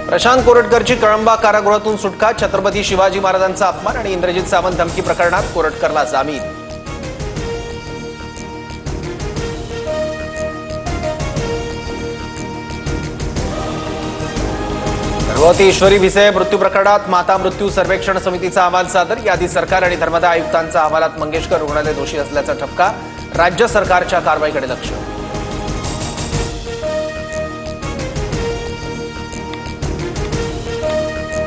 प्रशांत कोरटकरची कळंबा कारागृहातून सुटका, छत्रपती शिवाजी महाराजांचा अपमान आणि इंद्रजित सावंत धमकी प्रकरणात कोरटकरला जामीन। गर्भवती ईश्वरी भिसे मृत्यू प्रकरणात माता मृत्यू सर्वेक्षण समितीचा अहवाल सादर, यादी सरकार आणि धर्मादाय आयुक्तांच्या अहवालात मंगेशकर रुग्णालय दोषी असल्याचा ठपका, राज्य सरकारच्या कारवाईकडे लक्ष।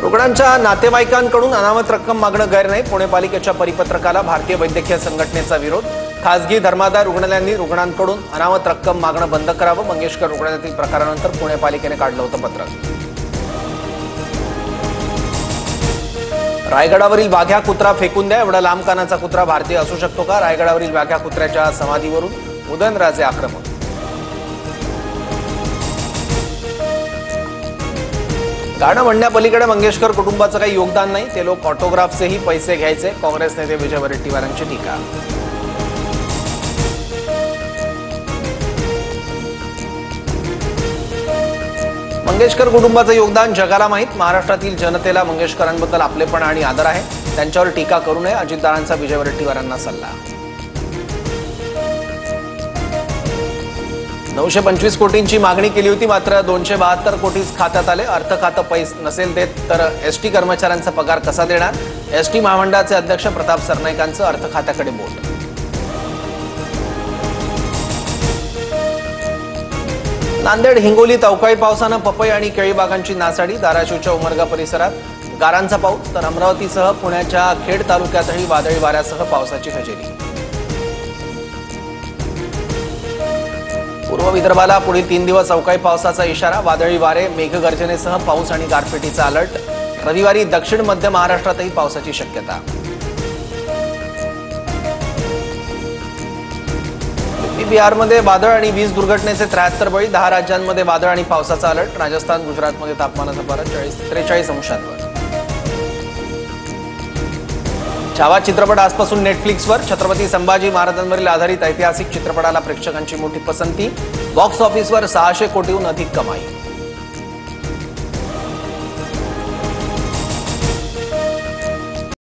रुग्णांच्या नातेवाईकांकडून अनामत रक्कम मागणं गैर नाही, पुणे पालिकेच्या परिपत्रकाला भारतीय वैद्यकीय संघटनेचा विरोध। खासगी धर्मादाय रुग्णालयांनी रुग्णांकडून अनामत रक्कम मागणं बंद करावं, मंगेशकर रुग्णालयातील प्रकारानंतर पुणे पालिकेने काढलं होतं पत्रक। रायगडावरील वाघ्या कुत्रा फेकून द्या, एवढा लांब कानाचा कुत्रा भारतीय असू शकतो का? रायगडावरील वाघ्या कुत्र्याच्या समाधीवरून उदयनराजे आक्रमक। गाणं म्हणण्यापलीकडे मंगेशकर कुटुंबाचं काही योगदान नाही, ते लोक ऑटोग्राफचेही पैसे घ्यायचे, काँग्रेस नेते विजय वडेट्टीवारांची टीका। मंगेशकर कुटुंबाचं योगदान जगाला माहीत, महाराष्ट्रातील जनतेला मंगेशकरांबद्दल आपलेपण आणि आदर आहे, त्यांच्यावर टीका करू नये, अजितदारांचा विजय वडेट्टीवारांना सल्ला। 925 कोटींची मागणी केली होती, मात्र 272 कोटीच खात्यात आले। अर्थ खातं पैसे नसेल देत तर एसटी कर्मचाऱ्यांचा पगार कसा देणार? एसटी महामंडळाचे अध्यक्ष प्रताप सरनाईकांचं अर्थ खात्याकडे बोट। नांदेड हिंगोलीत अवकाळी पावसानं पपई आणि केळी बागांची नासाडी, धाराशिवच्या उमरगा परिसरात गारांचा पाऊस, तर अमरावतीसह पुण्याच्या खेड तालुक्यातही वादळी वाऱ्यासह पावसाची हजेरी। पूर्व विदर्भाला पुढील 3 दिवस अवकाळी पावसाचा इशारा, वादळी वारे, मेघगर्जनेसह पाऊस आणि गारपिटीचा अलर्ट। रविवारी दक्षिण मध्य महाराष्ट्रातही पावसाची शक्यता। बिहारमध्ये वादळ आणि वीज दुर्घटनेचे 73 बळी, 10 राज्यांमध्ये वादळ आणि पावसाचा अलर्ट। राजस्थान गुजरातमध्ये तापमानाचा पारा 43 अंशांवर। छावा चित्रपट आजपासून नेटफ्लिक्सवर, छत्रपती संभाजी महाराजांवरील आधारित ऐतिहासिक चित्रपटाला प्रेक्षकांची मोठी पसंती, बॉक्स ऑफिसवर 600 कोटीहून अधिक कमाई।